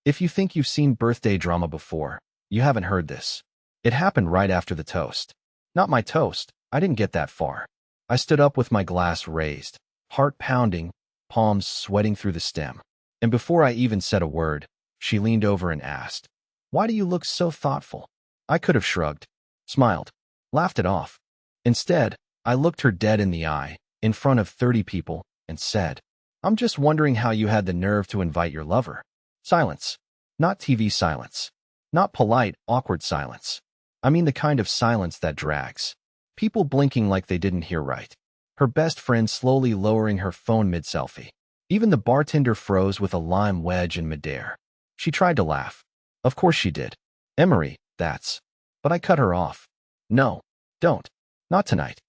If you think you've seen birthday drama before, you haven't heard this. It happened right after the toast. Not my toast. I didn't get that far. I stood up with my glass raised, heart pounding, palms sweating through the stem. And before I even said a word, she leaned over and asked, "Why do you look so thoughtful?" I could have shrugged, smiled, laughed it off. Instead, I looked her dead in the eye, in front of 30 people, and said, "I'm just wondering how you had the nerve to invite your lover." Silence. Not TV silence. Not polite, awkward silence. I mean the kind of silence that drags. People blinking like they didn't hear right. Her best friend slowly lowering her phone mid-selfie. Even the bartender froze with a lime wedge in midair. She tried to laugh. Of course she did. Emery, that's. But I cut her off. No, don't. Not tonight.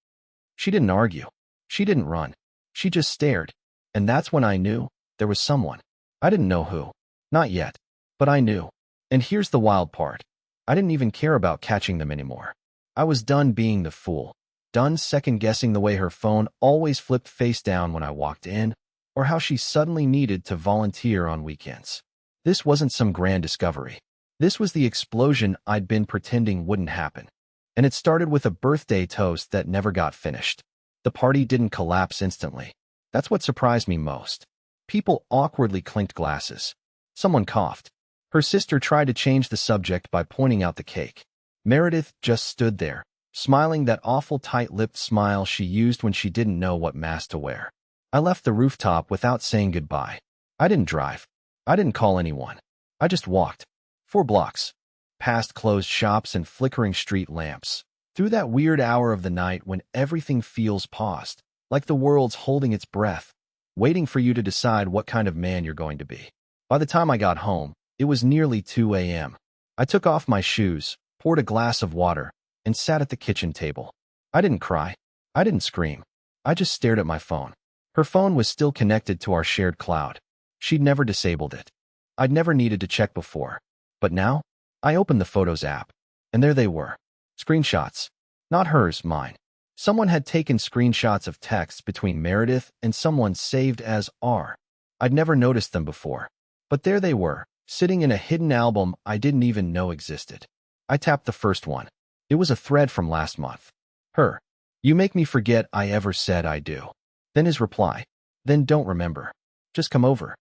She didn't argue. She didn't run. She just stared. And that's when I knew there was someone. I didn't know who. Not yet. But I knew. And here's the wild part. I didn't even care about catching them anymore. I was done being the fool. Done second-guessing the way her phone always flipped face down when I walked in, or how she suddenly needed to volunteer on weekends. This wasn't some grand discovery. This was the explosion I'd been pretending wouldn't happen. And it started with a birthday toast that never got finished. The party didn't collapse instantly. That's what surprised me most. People awkwardly clinked glasses. Someone coughed. Her sister tried to change the subject by pointing out the cake. Meredith just stood there, smiling that awful tight-lipped smile she used when she didn't know what mask to wear. I left the rooftop without saying goodbye. I didn't drive. I didn't call anyone. I just walked. 4 blocks. Past closed shops and flickering street lamps. Through that weird hour of the night when everything feels paused, like the world's holding its breath, waiting for you to decide what kind of man you're going to be. By the time I got home, it was nearly 2 a.m. I took off my shoes, poured a glass of water, and sat at the kitchen table. I didn't cry. I didn't scream. I just stared at my phone. Her phone was still connected to our shared cloud. She'd never disabled it. I'd never needed to check before. But now, I opened the Photos app, and there they were. Screenshots. Not hers, mine. Someone had taken screenshots of texts between Meredith and someone saved as R. I'd never noticed them before. But there they were, sitting in a hidden album I didn't even know existed. I tapped the first one. It was a thread from last month. Her. "You make me forget I ever said I do." Then his reply. "Then don't remember. Just come over."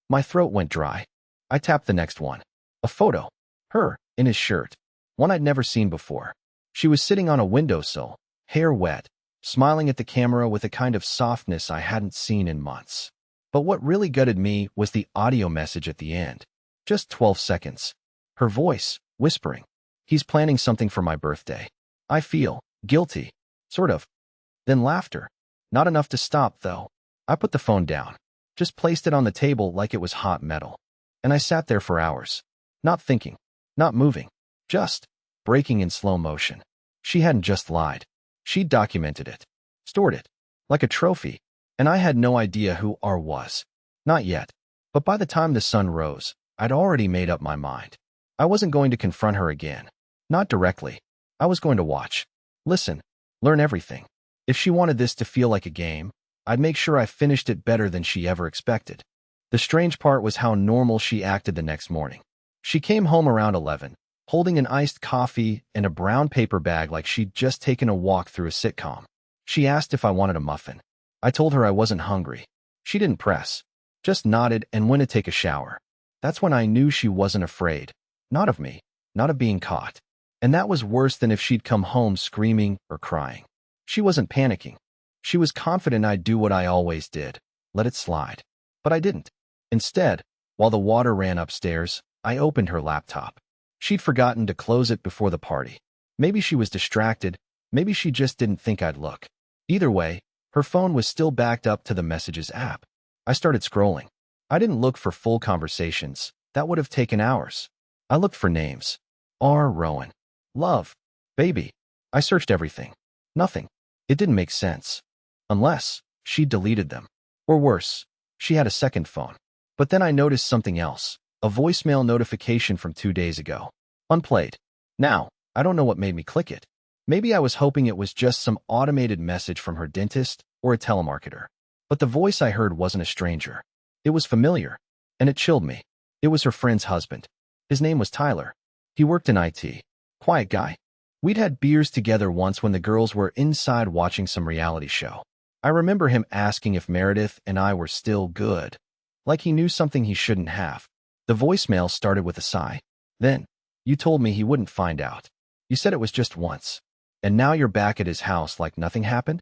My throat went dry. I tapped the next one. A photo. Her, in his shirt. One I'd never seen before. She was sitting on a windowsill, hair wet, smiling at the camera with a kind of softness I hadn't seen in months. But what really gutted me was the audio message at the end. Just 12 seconds. Her voice, whispering. "He's planning something for my birthday. I feel guilty." Sort of. Then laughter. Not enough to stop, though. I put the phone down. Just placed it on the table like it was hot metal. And I sat there for hours. Not thinking. Not moving. Just breaking in slow motion. She hadn't just lied. She'd documented it. Stored it. Like a trophy. And I had no idea who R was. Not yet. But by the time the sun rose, I'd already made up my mind. I wasn't going to confront her again. Not directly. I was going to watch. Listen. Learn everything. If she wanted this to feel like a game, I'd make sure I finished it better than she ever expected. The strange part was how normal she acted the next morning. She came home around 11, holding an iced coffee and a brown paper bag like she'd just taken a walk through a sitcom. She asked if I wanted a muffin. I told her I wasn't hungry. She didn't press. Just nodded and went to take a shower. That's when I knew she wasn't afraid. Not of me. Not of being caught. And that was worse than if she'd come home screaming or crying. She wasn't panicking. She was confident I'd do what I always did. Let it slide. But I didn't. Instead, while the water ran upstairs, I opened her laptop. She'd forgotten to close it before the party. Maybe she was distracted. Maybe she just didn't think I'd look. Either way, her phone was still backed up to the Messages app. I started scrolling. I didn't look for full conversations. That would have taken hours. I looked for names. R. Rowan. Love. Baby. I searched everything. Nothing. It didn't make sense. Unless she deleted them. Or worse, she had a second phone. But then I noticed something else. A voicemail notification from 2 days ago. Unplayed. Now, I don't know what made me click it. Maybe I was hoping it was just some automated message from her dentist or a telemarketer. But the voice I heard wasn't a stranger. It was familiar. And it chilled me. It was her friend's husband. His name was Tyler. He worked in IT. Quiet guy. We'd had beers together once when the girls were inside watching some reality show. I remember him asking if Meredith and I were still good. Like he knew something he shouldn't have. The voicemail started with a sigh. Then, you told me he wouldn't find out. You said it was just once. And now you're back at his house like nothing happened?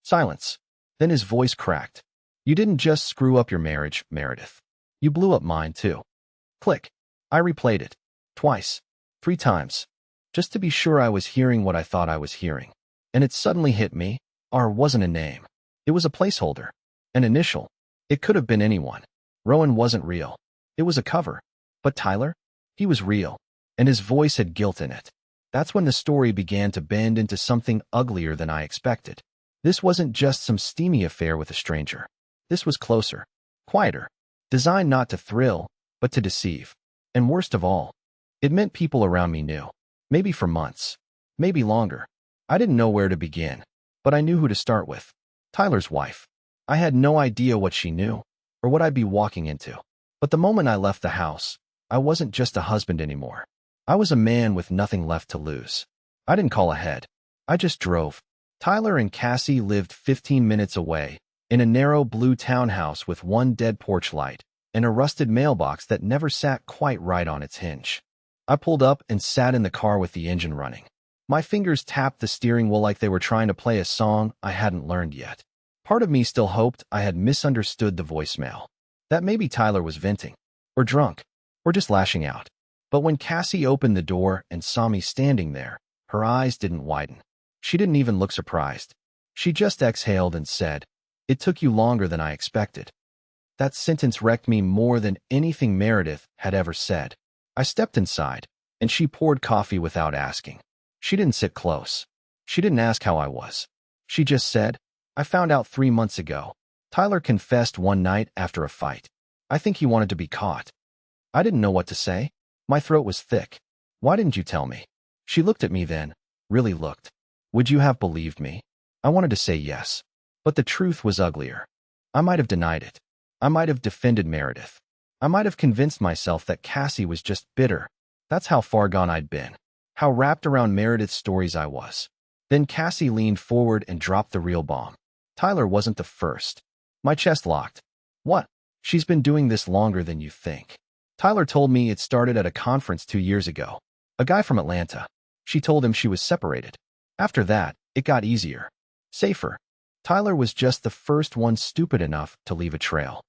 Silence. Then his voice cracked. You didn't just screw up your marriage, Meredith. You blew up mine, too. Click. I replayed it. Twice. 3 times. Just to be sure I was hearing what I thought I was hearing. And it suddenly hit me. R wasn't a name. It was a placeholder. An initial. It could have been anyone. Rowan wasn't real. It was a cover. But Tyler? He was real. And his voice had guilt in it. That's when the story began to bend into something uglier than I expected. This wasn't just some steamy affair with a stranger. This was closer. Quieter. Designed not to thrill, but to deceive. And worst of all, it meant people around me knew. Maybe for months. Maybe longer. I didn't know where to begin. But I knew who to start with. Tyler's wife. I had no idea what she knew, or what I'd be walking into. But the moment I left the house, I wasn't just a husband anymore. I was a man with nothing left to lose. I didn't call ahead. I just drove. Tyler and Cassie lived 15 minutes away, in a narrow blue townhouse with one dead porch light, and a rusted mailbox that never sat quite right on its hinge. I pulled up and sat in the car with the engine running. My fingers tapped the steering wheel like they were trying to play a song I hadn't learned yet. Part of me still hoped I had misunderstood the voicemail. That maybe Tyler was venting, or drunk, or just lashing out. But when Cassie opened the door and saw me standing there, her eyes didn't widen. She didn't even look surprised. She just exhaled and said, "It took you longer than I expected." That sentence wrecked me more than anything Meredith had ever said. I stepped inside, and she poured coffee without asking. She didn't sit close. She didn't ask how I was. She just said, "I found out 3 months ago. Tyler confessed one night after a fight. I think he wanted to be caught." I didn't know what to say. My throat was thick. "Why didn't you tell me?" She looked at me then, really looked. Would you have believed me? I wanted to say yes. But the truth was uglier. I might have denied it. I might have defended Meredith. I might have convinced myself that Cassie was just bitter. That's how far gone I'd been. How wrapped around Meredith's stories I was. Then Cassie leaned forward and dropped the real bomb. Tyler wasn't the first. My chest locked. What? She's been doing this longer than you think. Tyler told me it started at a conference 2 years ago. A guy from Atlanta. She told him she was separated. After that, it got easier. Safer. Tyler was just the first one stupid enough to leave a trail.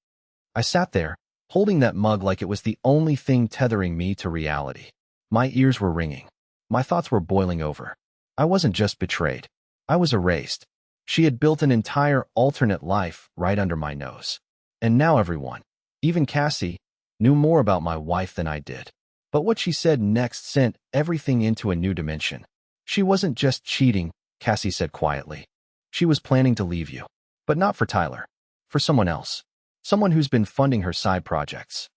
I sat there, holding that mug like it was the only thing tethering me to reality. My ears were ringing. My thoughts were boiling over. I wasn't just betrayed. I was erased. She had built an entire alternate life right under my nose. And now everyone, even Cassie, knew more about my wife than I did. But what she said next sent everything into a new dimension. She wasn't just cheating, Cassie said quietly. She was planning to leave you. But not for Tyler. For someone else. Someone who's been funding her side projects.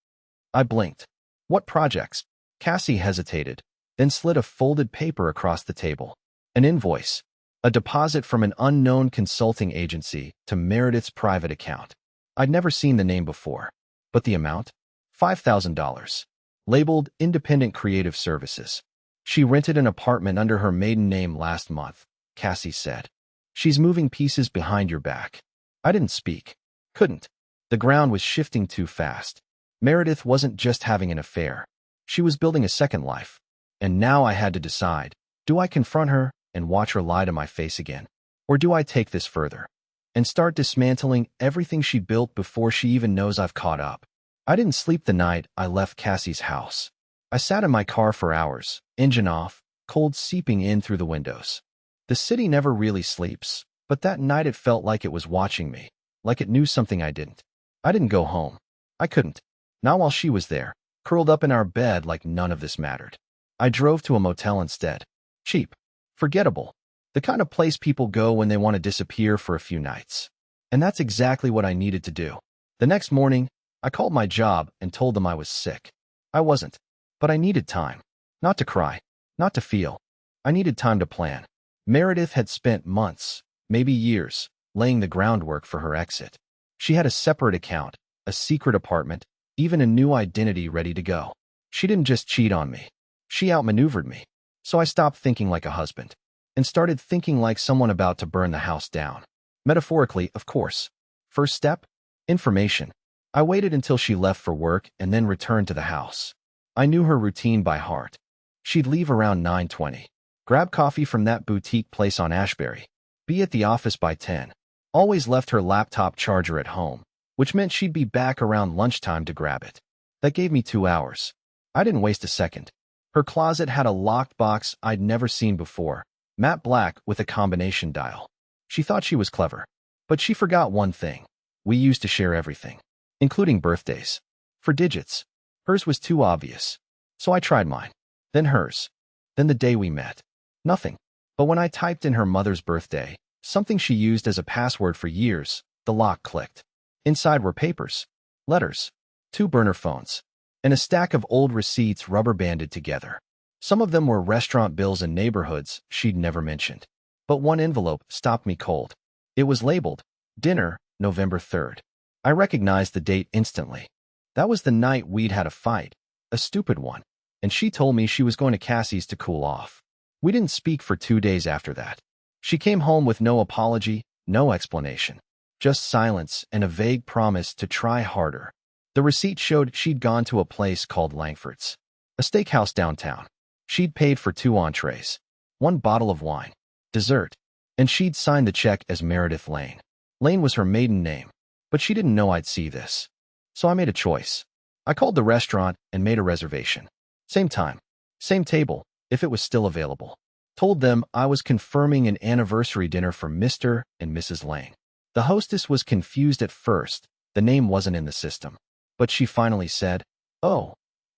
I blinked. What projects? Cassie hesitated, then slid a folded paper across the table. An invoice. A deposit from an unknown consulting agency to Meredith's private account. I'd never seen the name before. But the amount? $5,000. Labeled Independent Creative Services. She rented an apartment under her maiden name last month, Cassie said. She's moving pieces behind your back. I didn't speak. Couldn't. The ground was shifting too fast. Meredith wasn't just having an affair. She was building a second life. And now I had to decide, do I confront her and watch her lie to my face again? Or do I take this further and start dismantling everything she built before she even knows I've caught up? I didn't sleep the night I left Cassie's house. I sat in my car for hours, engine off, cold seeping in through the windows. The city never really sleeps, but that night it felt like it was watching me, like it knew something I didn't. I didn't go home. I couldn't. Not while she was there, curled up in our bed like none of this mattered. I drove to a motel instead. Cheap. Forgettable. The kind of place people go when they want to disappear for a few nights. And that's exactly what I needed to do. The next morning, I called my job and told them I was sick. I wasn't. But I needed time. Not to cry. Not to feel. I needed time to plan. Meredith had spent months, maybe years, laying the groundwork for her exit. She had a separate account, a secret apartment, even a new identity ready to go. She didn't just cheat on me. She outmaneuvered me. So I stopped thinking like a husband and started thinking like someone about to burn the house down. Metaphorically, of course. First step? Information. I waited until she left for work and then returned to the house. I knew her routine by heart. She'd leave around 9:20. Grab coffee from that boutique place on Ashbury. Be at the office by 10. Always left her laptop charger at home, which meant she'd be back around lunchtime to grab it. That gave me 2 hours. I didn't waste a second. Her closet had a locked box I'd never seen before, matte black with a combination dial. She thought she was clever, but she forgot one thing. We used to share everything, including birthdays. For digits. Hers was too obvious. So I tried mine. Then hers. Then the day we met. Nothing. But when I typed in her mother's birthday, something she used as a password for years, the lock clicked. Inside were papers, letters, 2 burner phones, and a stack of old receipts rubber-banded together. Some of them were restaurant bills in neighborhoods she'd never mentioned. But one envelope stopped me cold. It was labeled, Dinner, November 3rd. I recognized the date instantly. That was the night we'd had a fight, a stupid one, and she told me she was going to Cassie's to cool off. We didn't speak for 2 days after that. She came home with no apology, no explanation, just silence and a vague promise to try harder. The receipt showed she'd gone to a place called Langford's, a steakhouse downtown. She'd paid for 2 entrees, 1 bottle of wine, dessert, and she'd signed the check as Meredith Lane. Lane was her maiden name, but she didn't know I'd see this. So I made a choice. I called the restaurant and made a reservation. Same time, same table, if it was still available. Told them I was confirming an anniversary dinner for Mr. and Mrs. Lane. The hostess was confused at first. The name wasn't in the system. But she finally said, "Oh,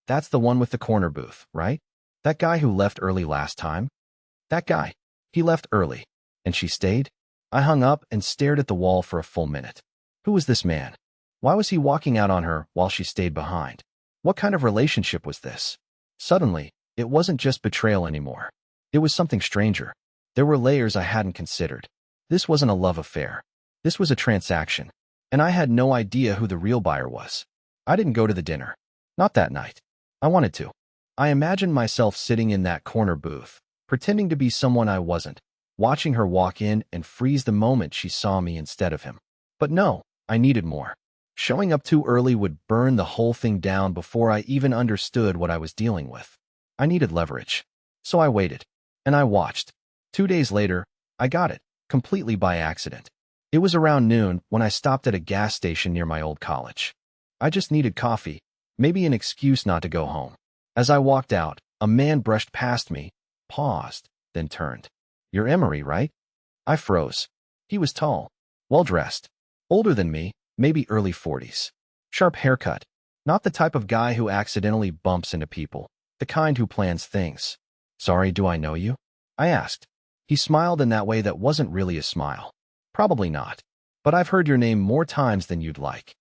that's the one with the corner booth, right? That guy who left early last time? That guy. He left early. And she stayed?" I hung up and stared at the wall for a full minute. Who was this man? Why was he walking out on her while she stayed behind? What kind of relationship was this? Suddenly, it wasn't just betrayal anymore. It was something stranger. There were layers I hadn't considered. This wasn't a love affair. This was a transaction. And I had no idea who the real buyer was. I didn't go to the dinner. Not that night. I wanted to. I imagined myself sitting in that corner booth, pretending to be someone I wasn't, watching her walk in and freeze the moment she saw me instead of him. But no, I needed more. Showing up too early would burn the whole thing down before I even understood what I was dealing with. I needed leverage. So I waited. And I watched. 2 days later, I got it, completely by accident. It was around noon when I stopped at a gas station near my old college. I just needed coffee, maybe an excuse not to go home. As I walked out, a man brushed past me, paused, then turned. "You're Emery, right?" I froze. He was tall, well-dressed, older than me, maybe early 40s. Sharp haircut. Not the type of guy who accidentally bumps into people, the kind who plans things. "Sorry, do I know you?" I asked. He smiled in that way that wasn't really a smile. "Probably not. But I've heard your name more times than you'd like."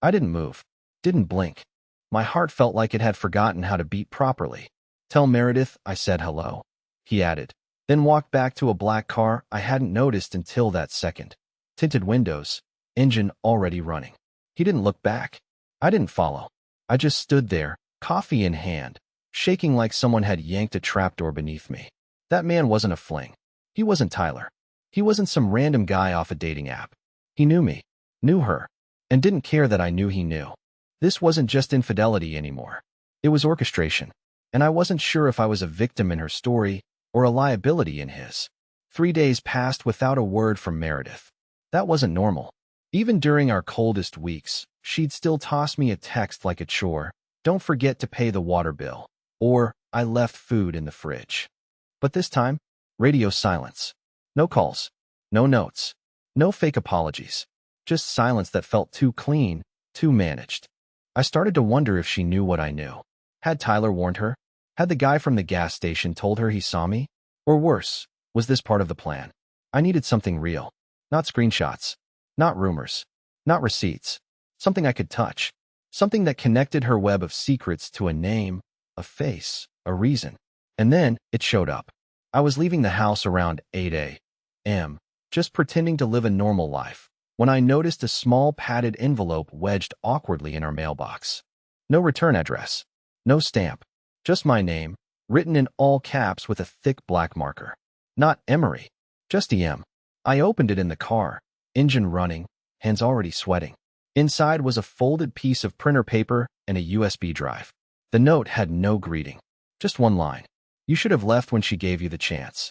I didn't move. Didn't blink. My heart felt like it had forgotten how to beat properly. "Tell Meredith I said hello," he added, then walked back to a black car I hadn't noticed until that second. Tinted windows, engine already running. He didn't look back. I didn't follow. I just stood there, coffee in hand, shaking like someone had yanked a trapdoor beneath me. That man wasn't a fling. He wasn't Tyler. He wasn't some random guy off a dating app. He knew me, knew her, and didn't care that I knew he knew. This wasn't just infidelity anymore. It was orchestration, and I wasn't sure if I was a victim in her story or a liability in his. 3 days passed without a word from Meredith. That wasn't normal. Even during our coldest weeks, she'd still toss me a text like a chore, "Don't forget to pay the water bill," or "I left food in the fridge." But this time, radio silence. No calls, no notes, no fake apologies. Just silence that felt too clean, too managed. I started to wonder if she knew what I knew. Had Tyler warned her? Had the guy from the gas station told her he saw me? Or worse, was this part of the plan? I needed something real. Not screenshots. Not rumors. Not receipts. Something I could touch. Something that connected her web of secrets to a name, a face, a reason. And then it showed up. I was leaving the house around 8 a.m., just pretending to live a normal life, when I noticed a small padded envelope wedged awkwardly in our mailbox. No return address. No stamp. Just my name, written in all caps with a thick black marker. Not Emery. Just EM. I opened it in the car, engine running, hands already sweating. Inside was a folded piece of printer paper and a USB drive. The note had no greeting. Just one line. You should have left when she gave you the chance.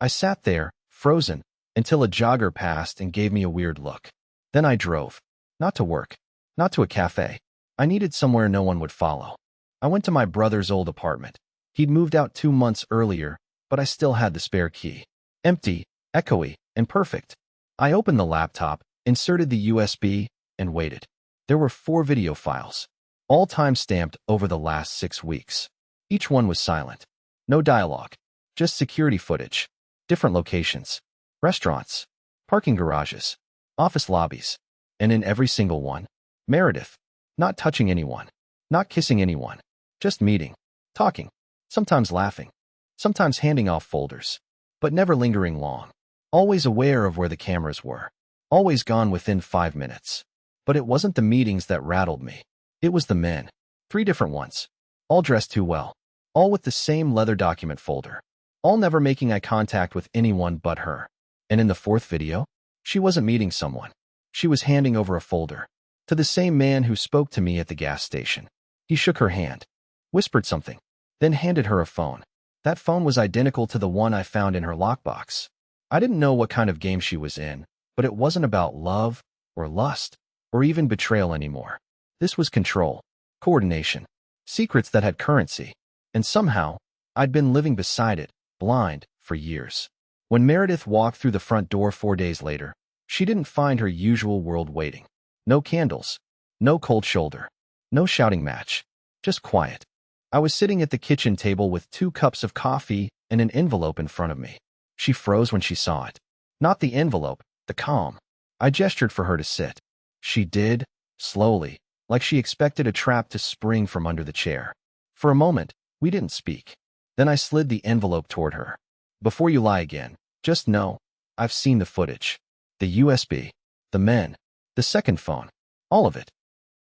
I sat there, frozen, until a jogger passed and gave me a weird look. Then I drove. Not to work. Not to a cafe. I needed somewhere no one would follow. I went to my brother's old apartment. He'd moved out 2 months earlier, but I still had the spare key. Empty, echoey, and perfect. I opened the laptop, inserted the USB, and waited. There were 4 video files, all time-stamped over the last 6 weeks. Each one was silent. No dialogue. Just security footage. Different locations. Restaurants. Parking garages. Office lobbies. And in every single one, Meredith. Not touching anyone. Not kissing anyone. Just meeting. Talking. Sometimes laughing. Sometimes handing off folders. But never lingering long. Always aware of where the cameras were. Always gone within 5 minutes. But it wasn't the meetings that rattled me. It was the men. 3 different ones. All dressed too well. All with the same leather document folder. All never making eye contact with anyone but her. And in the 4th video, she wasn't meeting someone. She was handing over a folder. To the same man who spoke to me at the gas station. He shook her hand. Whispered something. Then handed her a phone. That phone was identical to the one I found in her lockbox. I didn't know what kind of game she was in, but it wasn't about love, or lust, or even betrayal anymore. This was control, coordination, secrets that had currency. And somehow, I'd been living beside it, blind, for years. When Meredith walked through the front door 4 days later, she didn't find her usual world waiting. No candles, no cold shoulder, no shouting match, just quiet. I was sitting at the kitchen table with 2 cups of coffee and an envelope in front of me. She froze when she saw it. Not the envelope, the calm. I gestured for her to sit. She did, slowly, like she expected a trap to spring from under the chair. For a moment, we didn't speak. Then I slid the envelope toward her. Before you lie again, just know, I've seen the footage. The USB, the men, the second phone, all of it.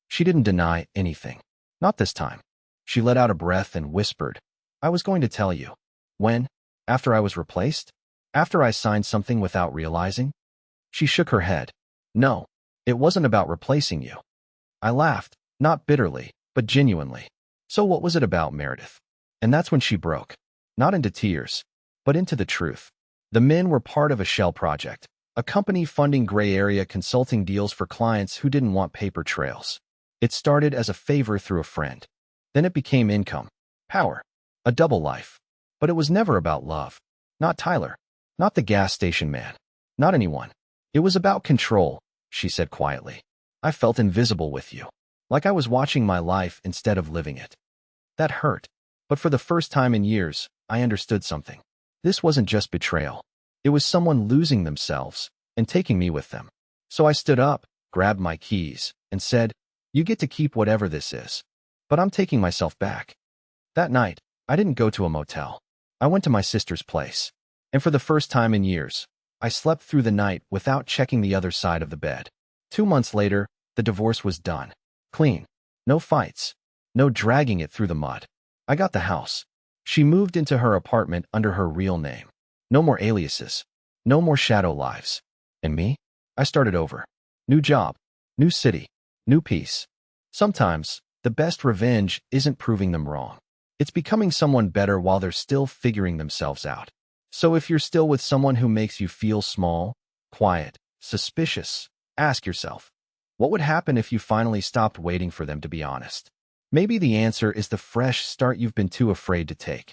She didn't deny anything. Not this time. She let out a breath and whispered, I was going to tell you. When? After I was replaced? After I signed something without realizing? She shook her head. No, it wasn't about replacing you. I laughed, not bitterly, but genuinely. So what was it about, Meredith? And that's when she broke. Not into tears, but into the truth. The men were part of a shell project, a company funding gray area consulting deals for clients who didn't want paper trails. It started as a favor through a friend. Then it became income, power, a double life. But it was never about love. Not Tyler. Not the gas station man. Not anyone. It was about control, she said quietly. I felt invisible with you. Like I was watching my life instead of living it. That hurt. But for the first time in years, I understood something. This wasn't just betrayal. It was someone losing themselves and taking me with them. So I stood up, grabbed my keys, and said, you get to keep whatever this is. But I'm taking myself back. That night, I didn't go to a motel. I went to my sister's place. And for the first time in years, I slept through the night without checking the other side of the bed. 2 months later, the divorce was done. Clean. No fights. No dragging it through the mud. I got the house. She moved into her apartment under her real name. No more aliases. No more shadow lives. And me? I started over. New job. New city. New peace. Sometimes, the best revenge isn't proving them wrong. It's becoming someone better while they're still figuring themselves out. So if you're still with someone who makes you feel small, quiet, suspicious, ask yourself, what would happen if you finally stopped waiting for them to be honest? Maybe the answer is the fresh start you've been too afraid to take.